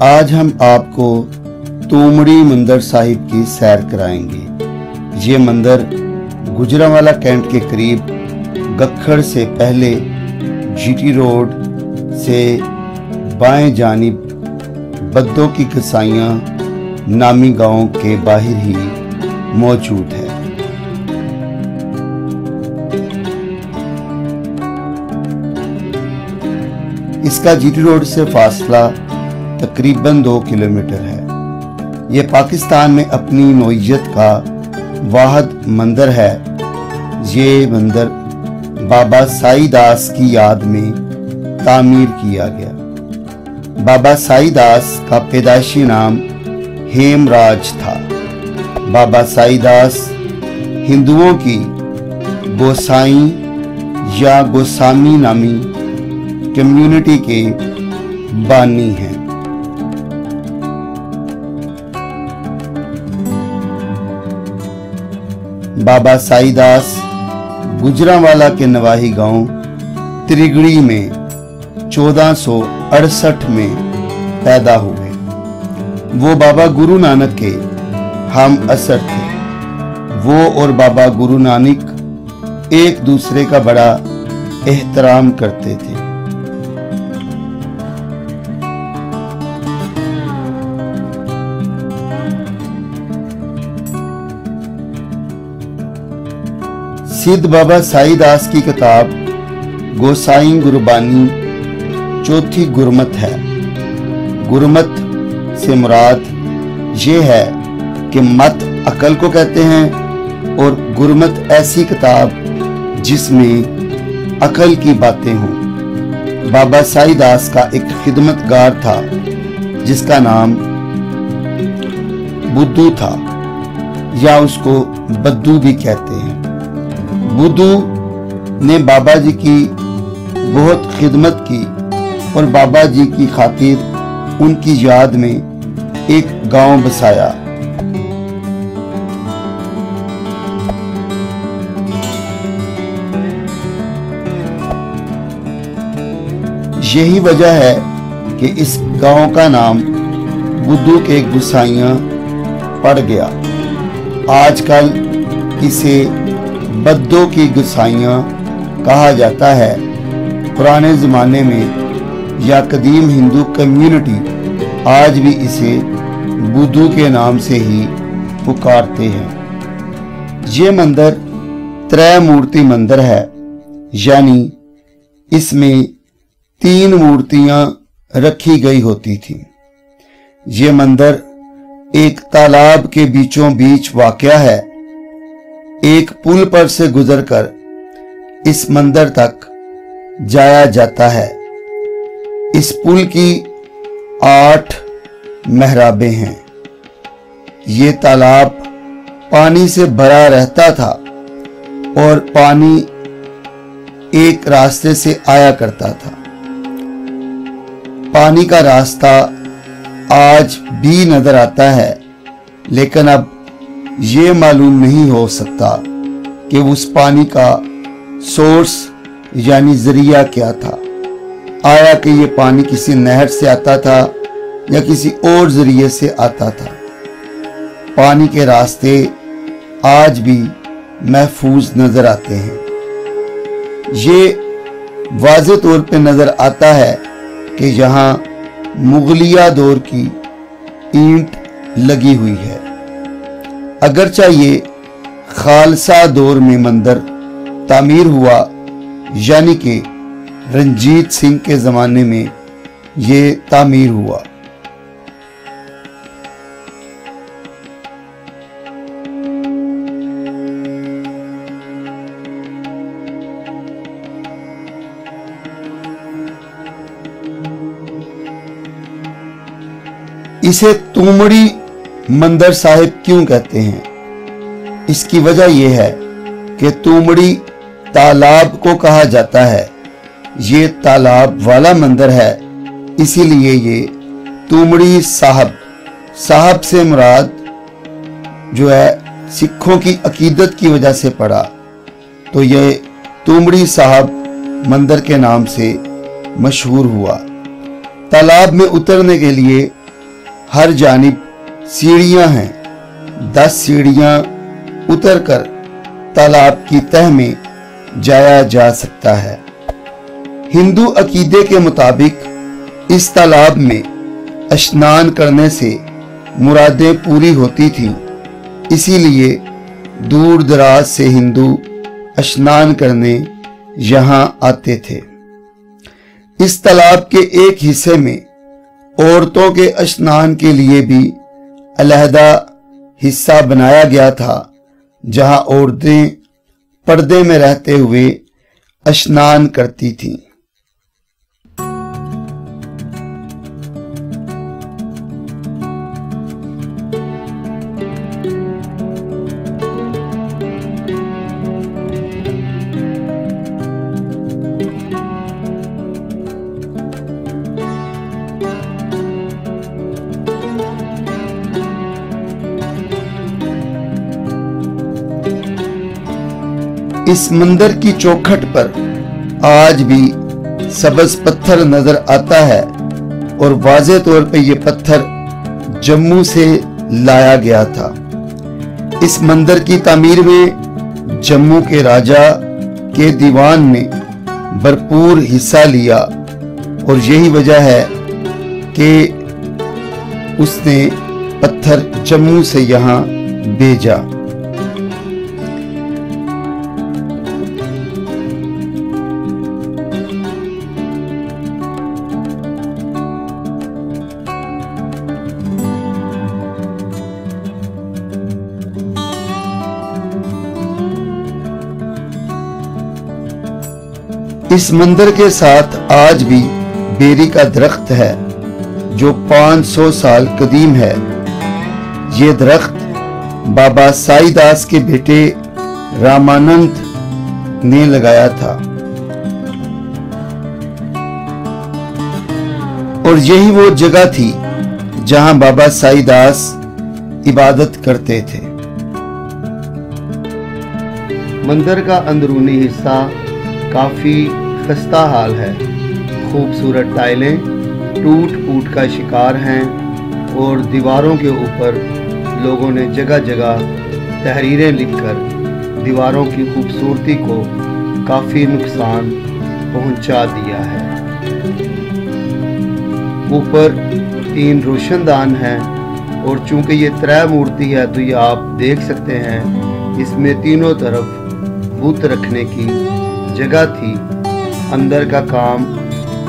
आज हम आपको तूमड़ी मंदिर साहिब की सैर कराएंगे। ये मंदिर गुजरांवाला कैंट के करीब गखड़ से पहले जीटी रोड से बाएं जानिब बद्दों की कसाइयां नामी गांव के बाहर ही मौजूद है। इसका जीटी रोड से फासला तकरीबन 2 किलोमीटर है। यह पाकिस्तान में अपनी नौइयत का वाहिद मंदिर है। ये मंदिर बाबा साई दास की याद में तामीर किया गया। बाबा साई दास का पैदाइशी नाम हेमराज था। बाबा साई दास हिंदुओं की गोसाई या गोसामी नामी कम्युनिटी के बानी हैं। बाबा साई दास गुजरांवाला के नवाही गांव त्रिगड़ी में 1468 में पैदा हुए। वो बाबा गुरु नानक के हम असर थे। वो और बाबा गुरु नानक एक दूसरे का बड़ा एहतराम करते थे। सिद्ध बाबा साई दास की किताब गोसाई गुरबानी चौथी गुरमत है। गुरमत से मुराद ये है कि मत अकल को कहते हैं और गुरमत ऐसी किताब जिसमें अकल की बातें हों। बाबा साई दास का एक खिदमतगार था जिसका नाम बुद्धू था या उसको बद्दू भी कहते हैं। बुद्धू ने बाबा जी की बहुत खिदमत की और बाबा जी की खातिर उनकी याद में एक गांव बसाया। यही वजह है कि इस गांव का नाम बुद्धू के गुसाइयां पड़ गया। आजकल इसे बद्दों की गुसाइयां कहा जाता है। पुराने जमाने में या कदीम हिंदू कम्युनिटी आज भी इसे बुद्धू के नाम से ही पुकारते हैं। ये मंदिर त्रय मूर्ति मंदिर है, यानी इसमें 3 मूर्तियां रखी गई होती थी। ये मंदिर एक तालाब के बीचों बीच वाक़या है। एक पुल पर से गुजरकर इस मंदिर तक जाया जाता है। इस पुल की 8 मेहराबें हैं। ये तालाब पानी से भरा रहता था और पानी एक रास्ते से आया करता था। पानी का रास्ता आज भी नजर आता है, लेकिन अब ये मालूम नहीं हो सकता कि उस पानी का सोर्स यानी जरिया क्या था। आया कि ये पानी किसी नहर से आता था या किसी और जरिए से आता था। पानी के रास्ते आज भी महफूज नजर आते हैं। ये वाज़े तौर पे नजर आता है कि यहाँ मुगलिया दौर की ईंट लगी हुई है। अगरचा ये खालसा दौर में मंदिर तामीर हुआ, यानी कि रंजीत सिंह के ज़माने में ये तामीर हुआ। इसे तूमड़ी मंदिर साहिब क्यों कहते हैं? इसकी वजह यह है कि तूमड़ी तालाब को कहा जाता है। ये तालाब वाला मंदिर है, इसीलिए ये तूमड़ी साहब से मुराद जो है सिखों की अकीदत की वजह से पड़ा, तो ये तूमड़ी साहब मंदिर के नाम से मशहूर हुआ। तालाब में उतरने के लिए हर जानिब सीढ़ियां हैं। 10 सीढ़ियां उतरकर तालाब की तह में जाया जा सकता है। हिंदू अकीदे के मुताबिक इस तालाब में स्नान करने से मुरादें पूरी होती थीं, इसीलिए दूर दराज से हिंदू स्नान करने यहाँ आते थे। इस तालाब के एक हिस्से में औरतों के स्नान के लिए भी अलहदा हिस्सा बनाया गया था, जहाँ औरतें पर्दे में रहते हुए स्नान करती थीं। इस मंदिर की चौखट पर आज भी सब्ज पत्थर नजर आता है और वाज़े तौर पे ये पत्थर जम्मू से लाया गया था। इस मंदिर की तामीर में जम्मू के राजा के दीवान ने भरपूर हिस्सा लिया और यही वजह है कि उसने पत्थर जम्मू से यहाँ भेजा। इस मंदिर के साथ आज भी बेरी का दरख्त है जो 500 साल कदीम है। ये दरख्त बाबा साईदास के बेटे रामानंद ने लगाया था और यही वो जगह थी जहां बाबा साईदास इबादत करते थे। मंदिर का अंदरूनी हिस्सा काफी खस्ता हाल है। खूबसूरत टाइलें टूट फूट का शिकार हैं और दीवारों के ऊपर लोगों ने जगह जगह तहरीरें लिखकर दीवारों की खूबसूरती को काफ़ी नुकसान पहुंचा दिया है। ऊपर 3 रोशनदान हैं और चूंकि ये त्रय मूर्ति है तो ये आप देख सकते हैं इसमें तीनों तरफ बुत रखने की जगह थी। अंदर का काम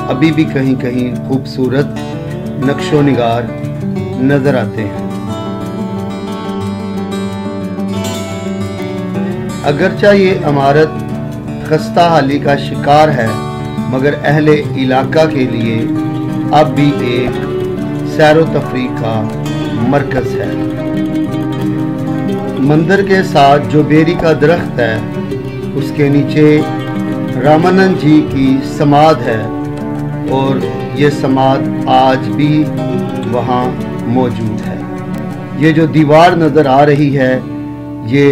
अभी भी कहीं कहीं खूबसूरत नक्शो निगार नजर आते हैं। अगरचा ये इमारत खस्ता हाली का शिकार है मगर अहले इलाका के लिए अब भी एक सैरो तफरीह का मरकज है। मंदिर के साथ जो बेरी का दरख्त है उसके नीचे रामानंद जी की समाध है और ये समाध आज भी वहाँ मौजूद है। ये जो दीवार नज़र आ रही है ये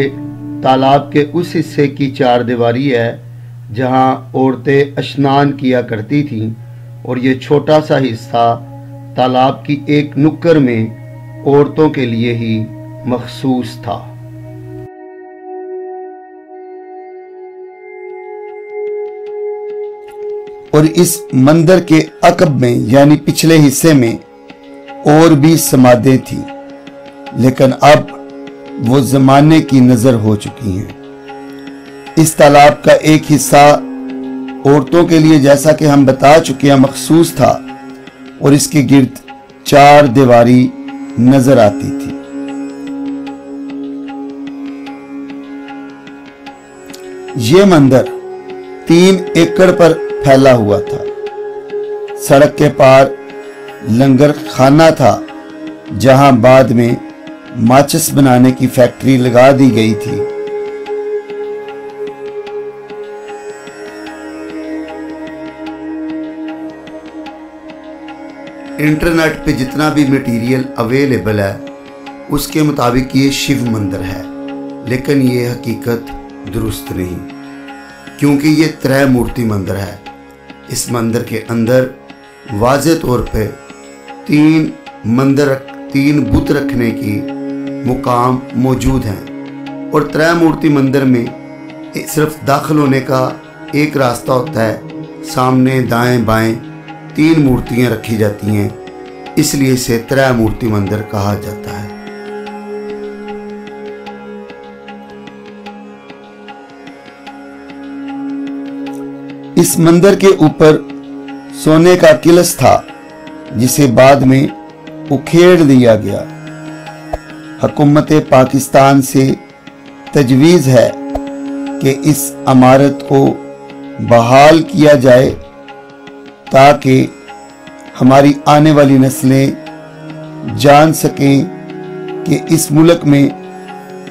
तालाब के उस हिस्से की 4 दीवारी है जहाँ औरतें स्नान किया करती थीं और ये छोटा सा हिस्सा तालाब की एक नुक्कर में औरतों के लिए ही मखसूस था। और इस मंदिर के अकब में यानी पिछले हिस्से में और भी समाधें थी, लेकिन अब वो जमाने की नजर हो चुकी हैं। इस तालाब का एक हिस्सा औरतों के लिए जैसा कि हम बता चुके हैं मखसूस था और इसके गिर्द 4 दीवारी नजर आती थी। ये मंदिर 3 एकड़ पर फैला हुआ था। सड़क के पार लंगर खाना था जहां बाद में माचिस बनाने की फैक्ट्री लगा दी गई थी। इंटरनेट पे जितना भी मटेरियल अवेलेबल है उसके मुताबिक ये शिव मंदिर है, लेकिन ये हकीकत दुरुस्त नहीं क्योंकि ये त्रय मूर्ति मंदिर है। इस मंदिर के अंदर वाज़े तौर पे 3 मंदिर 3 बुत रखने के मुकाम मौजूद हैं और त्रैमूर्ति मंदिर में सिर्फ दाखिल होने का एक रास्ता होता है। सामने दाएं बाएं 3 मूर्तियां रखी जाती हैं, इसलिए इसे त्रैमूर्ति मंदिर कहा जाता है। इस मंदिर के ऊपर सोने का किलस था, जिसे बाद में उखेड़ दिया गया। हुकूमत पाकिस्तान से तजवीज़ है कि इस इमारत को बहाल किया जाए ताकि हमारी आने वाली नस्लें जान सकें कि इस मुल्क में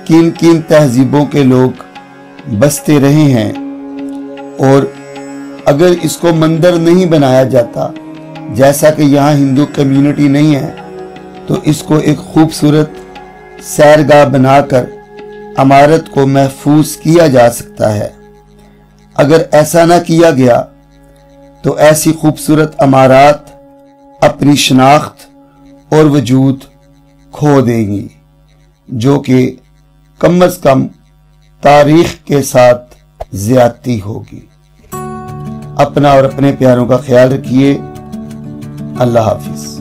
किन किन तहजीबों के लोग बसते रहे हैं। और अगर इसको मंदिर नहीं बनाया जाता, जैसा कि यहाँ हिंदू कम्युनिटी नहीं है, तो इसको एक खूबसूरत सैरगाह बनाकर इमारत को महफूज किया जा सकता है। अगर ऐसा ना किया गया तो ऐसी खूबसूरत इमारत अपनी शनाख्त और वजूद खो देंगी, जो कि कम अज़ कम तारीख के साथ ज़्यादती होगी। अपना और अपने प्यारों का ख्याल रखिए। अल्लाह हाफिज।